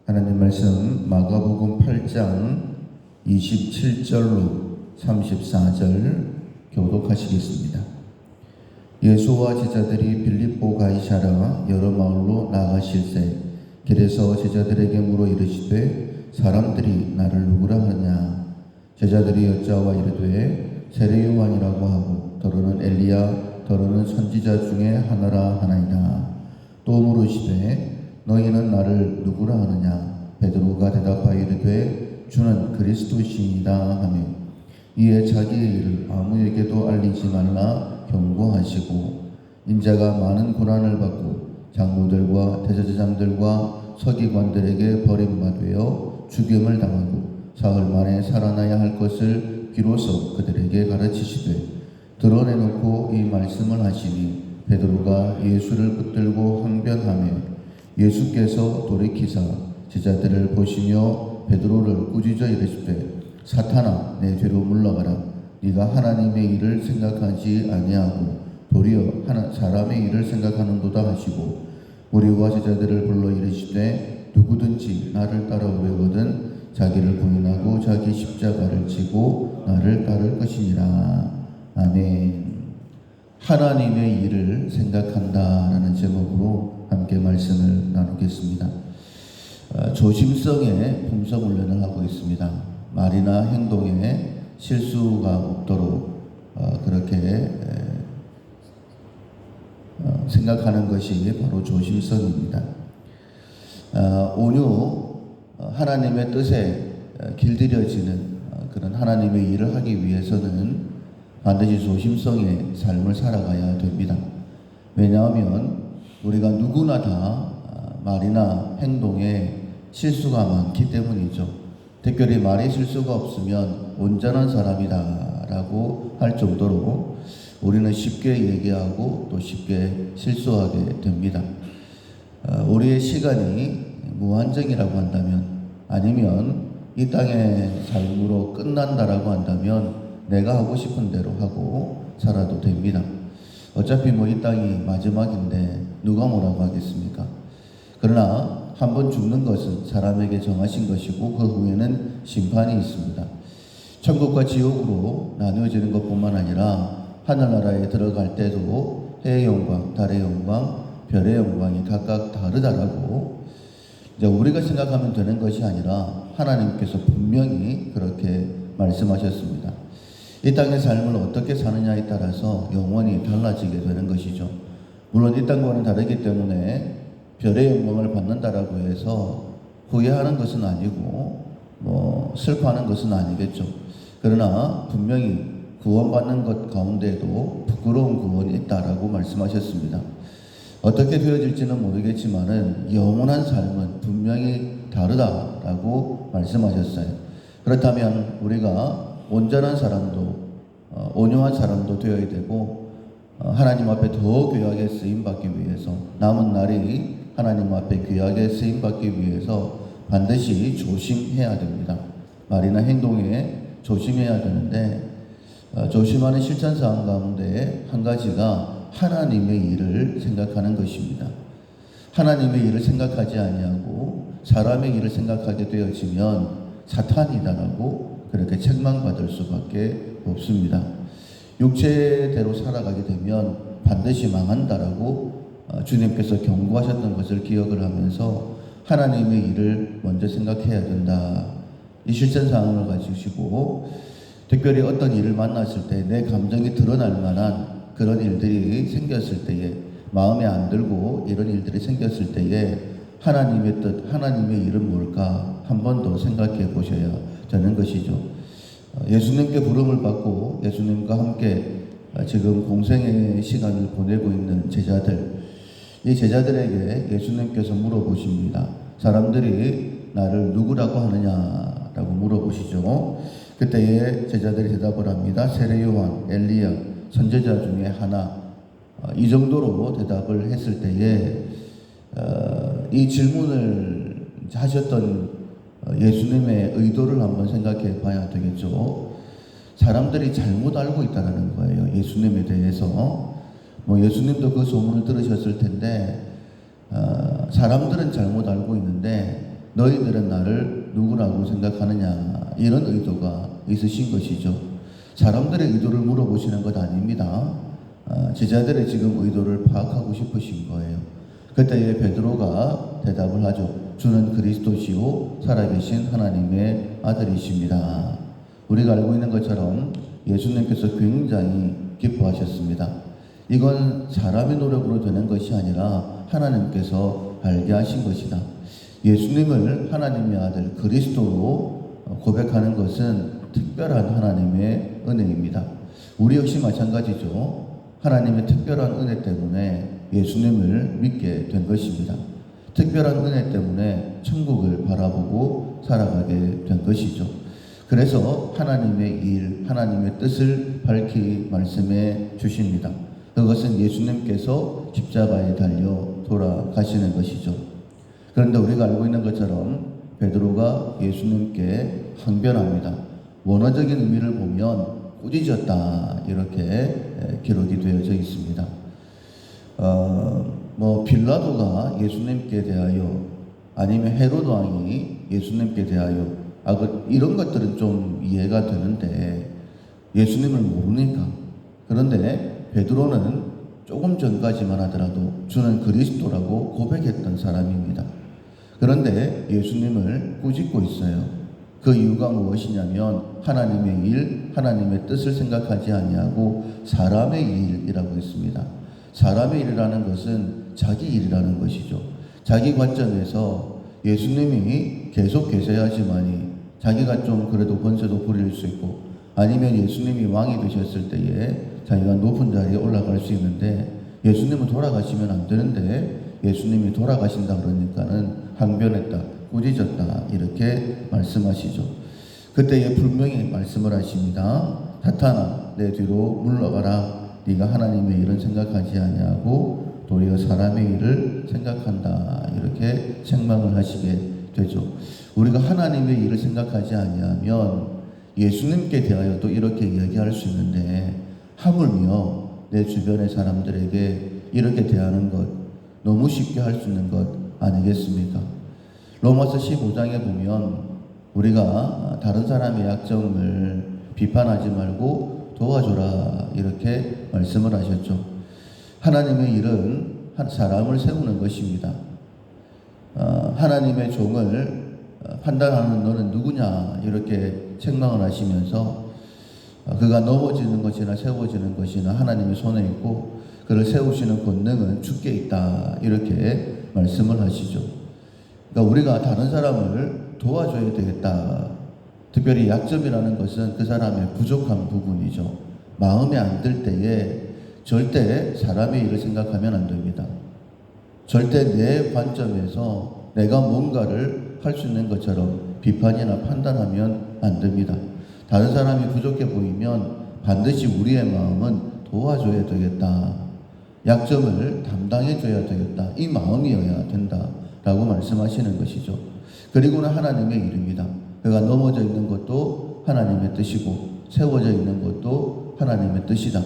하나님 말씀 마가복음 8장 27절로 34절 교독하시겠습니다. 예수와 제자들이 빌립보 가이사랴 여러 마을로 나아가실새 길에서 제자들에게 물어 이르시되 사람들이 나를 누구라 하느냐. 제자들이 여짜와 이르되 세례 요한이라고 하고 더러는 엘리야 더러는 선지자 중에 하나라 하나이다. 또 물으시되 너희는 나를 누구라 하느냐. 베드로가 대답하여 이르되 주는 그리스도시니이다 하며 이에 자기의 일을 아무에게도 알리지 말라 경고하시고 인자가 많은 고난을 받고 장로들과 대제사장들과 서기관들에게 버림받되어 죽임을 당하고 사흘 만에 살아나야 할 것을 비로소 그들에게 가르치시되 드러내놓고 이 말씀을 하시니 베드로가 예수를 붙들고 항변하며 예수께서 돌이키사 제자들을 보시며 베드로를 꾸짖어 이르시되 사탄아 내 뒤로 물러가라. 네가 하나님의 일을 생각하지 아니하고 도리어 사람의 일을 생각하는도다 하시고 우리와 제자들을 불러 이르시되 누구든지 나를 따라오려거든 자기를 부인하고 자기 십자가를 지고 나를 따를 것이니라. 아멘. 하나님의 일을 생각한다라는 제목으로 함께 말씀을 나누겠습니다. 조심성의 품성 훈련을 하고 있습니다. 말이나 행동에 실수가 없도록 그렇게 생각하는 것이 바로 조심성입니다. 온유 하나님의 뜻에 길들여지는 그런 하나님의 일을 하기 위해서는 반드시 조심성의 삶을 살아가야 됩니다. 왜냐하면 우리가 누구나 다 말이나 행동에 실수가 많기 때문이죠. 특별히 말에 실수가 없으면 온전한 사람이다 라고 할 정도로 우리는 쉽게 얘기하고 또 쉽게 실수하게 됩니다. 우리의 시간이 무한정이라고 한다면 아니면 이 땅의 삶으로 끝난다라고 한다면 내가 하고 싶은 대로 하고 살아도 됩니다. 어차피 이 땅이 마지막인데 누가 뭐라고 하겠습니까? 그러나 한번 죽는 것은 사람에게 정하신 것이고 그 후에는 심판이 있습니다. 천국과 지옥으로 나누어지는 것뿐만 아니라 하늘나라에 들어갈 때도 해의 영광, 달의 영광, 별의 영광이 각각 다르다라고 이제 우리가 생각하면 되는 것이 아니라 하나님께서 분명히 그렇게 말씀하셨습니다. 이 땅의 삶을 어떻게 사느냐에 따라서 영원히 달라지게 되는 것이죠. 물론 이 땅과는 다르기 때문에 별의 영광을 받는다라고 해서 후회하는 것은 아니고 슬퍼하는 것은 아니겠죠. 그러나 분명히 구원받는 것 가운데에도 부끄러운 구원이 있다라고 말씀하셨습니다. 어떻게 되어질지는 모르겠지만은 영원한 삶은 분명히 다르다라고 말씀하셨어요. 그렇다면 우리가 온전한 사람도 온유한 사람도 되어야 되고 하나님 앞에 더 귀하게 쓰임받기 위해서 남은 날이 하나님 앞에 귀하게 쓰임받기 위해서 반드시 조심해야 됩니다. 말이나 행동에 조심해야 되는데 조심하는 실천사항 가운데 한 가지가 하나님의 일을 생각하는 것입니다. 하나님의 일을 생각하지 아니하고 사람의 일을 생각하게 되어지면 사탄이다라고 그렇게 책망받을 수밖에 없습니다. 육체대로 살아가게 되면 반드시 망한다라고 주님께서 경고하셨던 것을 기억을 하면서 하나님의 일을 먼저 생각해야 된다. 이 실천사항을 가지시고 특별히 어떤 일을 만났을 때 내 감정이 드러날 만한 그런 일들이 생겼을 때에 마음에 안 들고 이런 일들이 생겼을 때에 하나님의 뜻, 하나님의 일은 뭘까 한 번 더 생각해 보셔야 되는 것이죠. 예수님께 부름을 받고 예수님과 함께 지금 공생의 시간을 보내고 있는 제자들, 이 제자들에게 예수님께서 물어보십니다. 사람들이 나를 누구라고 하느냐라고 물어보시죠. 그때에 제자들이 대답을 합니다. 세례 요한, 엘리야, 선지자 중에 하나. 이 정도로 대답을 했을 때에 이 질문을 하셨던 예수님의 의도를 한번 생각해 봐야 되겠죠. 사람들이 잘못 알고 있다는 거예요. 예수님에 대해서. 예수님도 그 소문을 들으셨을 텐데 사람들은 잘못 알고 있는데 너희들은 나를 누구라고 생각하느냐, 이런 의도가 있으신 것이죠. 사람들의 의도를 물어보시는 것 아닙니다. 제자들의 지금 의도를 파악하고 싶으신 거예요. 그때에 베드로가 대답을 하죠. 주는 그리스도시요 살아계신 하나님의 아들이십니다. 우리가 알고 있는 것처럼 예수님께서 굉장히 기뻐하셨습니다. 이건 사람의 노력으로 되는 것이 아니라 하나님께서 알게 하신 것이다. 예수님을 하나님의 아들 그리스도로 고백하는 것은 특별한 하나님의 은혜입니다. 우리 역시 마찬가지죠. 하나님의 특별한 은혜 때문에 예수님을 믿게 된 것입니다. 특별한 은혜 때문에 천국을 바라보고 살아가게 된 것이죠. 그래서 하나님의 일, 하나님의 뜻을 밝히 말씀해 주십니다. 그것은 예수님께서 십자가에 달려 돌아가시는 것이죠. 그런데 우리가 알고 있는 것처럼 베드로가 예수님께 항변합니다. 원어적인 의미를 보면 꾸짖었다, 이렇게 기록이 되어져 있습니다. 빌라도가 예수님께 대하여, 아니면 헤로드 왕이 예수님께 대하여, 이런 것들은 좀 이해가 되는데 예수님을 모르니까. 그런데 베드로는 조금 전까지만 하더라도 주는 그리스도라고 고백했던 사람입니다. 그런데 예수님을 꾸짖고 있어요. 그 이유가 무엇이냐면 하나님의 일, 하나님의 뜻을 생각하지 아니하고 사람의 일이라고 했습니다. 사람의 일이라는 것은 자기 일이라는 것이죠. 자기 관점에서 예수님이 계속 계셔야지만이 자기가 좀 그래도 권세도 부릴 수 있고, 아니면 예수님이 왕이 되셨을 때에 자기가 높은 자리에 올라갈 수 있는데, 예수님은 돌아가시면 안 되는데 예수님이 돌아가신다 그러니까는 항변했다, 꾸짖었다, 이렇게 말씀하시죠. 그때에 분명히 말씀을 하십니다. 사탄아, 내 뒤로 물러가라. 네가 하나님의 일은 생각하지 아니하고 도리어 사람의 일을 생각한다, 이렇게 책망을 하시게 되죠. 우리가 하나님의 일을 생각하지 아니하면 예수님께 대하여도 이렇게 이야기할 수 있는데, 하물며 내 주변의 사람들에게 이렇게 대하는 것 너무 쉽게 할 수 있는 것 아니겠습니까? 로마서 15장에 보면 우리가 다른 사람의 약점을 비판하지 말고 도와줘라, 이렇게 말씀을 하셨죠. 하나님의 일은 한 사람을 세우는 것입니다. 하나님의 종을 판단하는 너는 누구냐, 이렇게 책망을 하시면서 그가 넘어지는 것이나 세워지는 것이나 하나님의 손에 있고 그를 세우시는 권능은 주께 있다, 이렇게 말씀을 하시죠. 그러니까 우리가 다른 사람을 도와줘야 되겠다. 특별히 약점이라는 것은 그 사람의 부족한 부분이죠. 마음에 안 들 때에 절대 사람의 일을 생각하면 안 됩니다. 절대 내 관점에서 내가 뭔가를 할 수 있는 것처럼 비판이나 판단하면 안 됩니다. 다른 사람이 부족해 보이면 반드시 우리의 마음은 도와줘야 되겠다, 약점을 담당해줘야 되겠다, 이 마음이어야 된다라고 말씀하시는 것이죠. 그리고는 하나님의 일입니다. 그가 넘어져 있는 것도 하나님의 뜻이고 세워져 있는 것도 하나님의 뜻이다.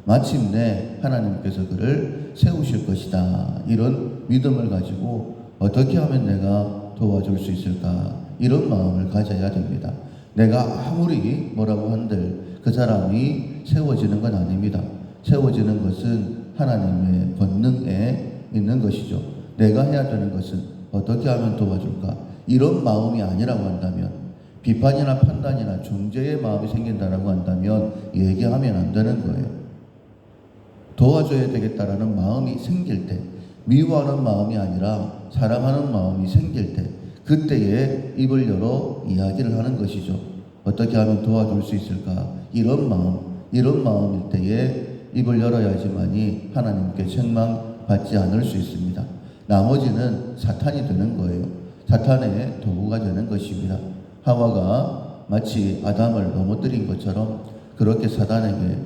마침내 하나님께서 그를 세우실 것이다, 이런 믿음을 가지고 어떻게 하면 내가 도와줄 수 있을까, 이런 마음을 가져야 됩니다. 내가 아무리 뭐라고 한들 그 사람이 세워지는 건 아닙니다. 세워지는 것은 하나님의 권능에 있는 것이죠. 내가 해야 되는 것은 어떻게 하면 도와줄까, 이런 마음이 아니라고 한다면, 비판이나 판단이나 중재의 마음이 생긴다라고 한다면 얘기하면 안 되는 거예요. 도와줘야 되겠다라는 마음이 생길 때, 미워하는 마음이 아니라 사랑하는 마음이 생길 때, 그때에 입을 열어 이야기를 하는 것이죠. 어떻게 하면 도와줄 수 있을까, 이런 마음일 때에 입을 열어야지만이 하나님께 책망받지 않을 수 있습니다. 나머지는 사탄이 되는 거예요. 사탄의 도구가 되는 것입니다. 하와가 마치 아담을 넘어뜨린 것처럼 그렇게 사탄에게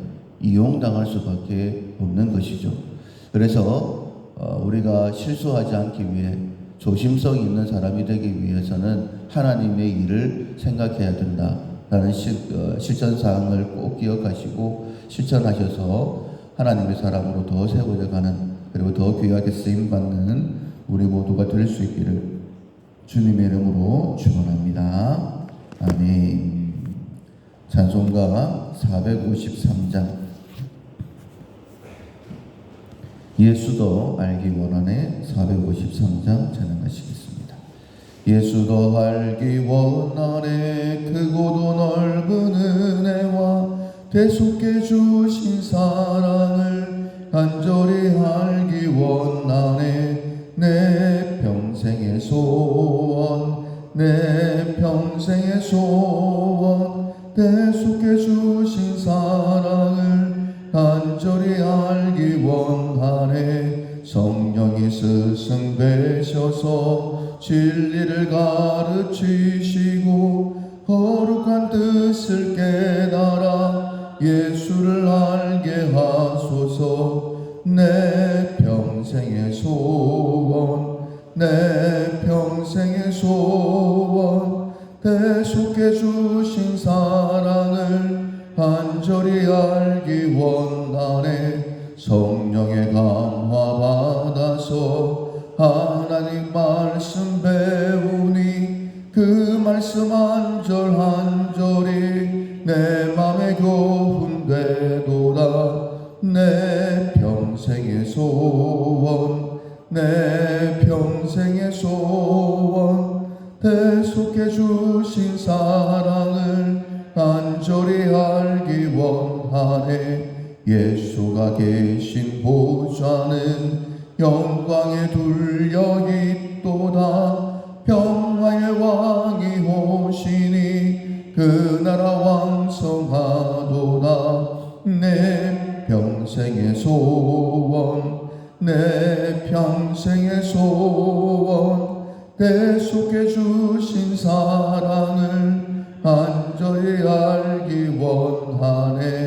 이용당할 수밖에 없는 것이죠. 그래서 우리가 실수하지 않기 위해 조심성 있는 사람이 되기 위해서는 하나님의 일을 생각해야 된다라는 실천사항을 꼭 기억하시고 실천하셔서 하나님의 사람으로 더 세워져가는, 그리고 더 귀하게 쓰임받는 우리 모두가 될 수 있기를 주님의 이름으로 축원합니다. 아멘. 찬송가 453장 예수도 알기 원하네 453장 찬양하시겠습니다. 예수도 알기 원하네 크고도 넓은 은혜와 대속해 주신 사랑을 간절히 알기 원하네 내 평생의 소원 내 평생의 소원 대속해 주신 사랑을 간절히 알기 원하네 성령이 스승되셔서 진리를 가르치시고 거룩한 뜻을 깨달아 예수를 알게 하소서 내 평생의 소원 내 평생의 소원 대속해 주신 사랑을 간절히 알기 원하네 성령의 감화 받아서 하나님 말씀 배우니 그 말씀 한 절 한 절이 내 맘에 교훈되도다 내 평생의 소원 내 평생의 소원 대속해 주신 사랑을 간절히 알기 원하네 예수가 계신 보좌는 영광에 둘려 있도다 평화의 왕이 오시니 그 나라 왕성하도다 내 평생의 소원 내 평생의 소원 대속해 주신 사랑을 간절히 알기 원하네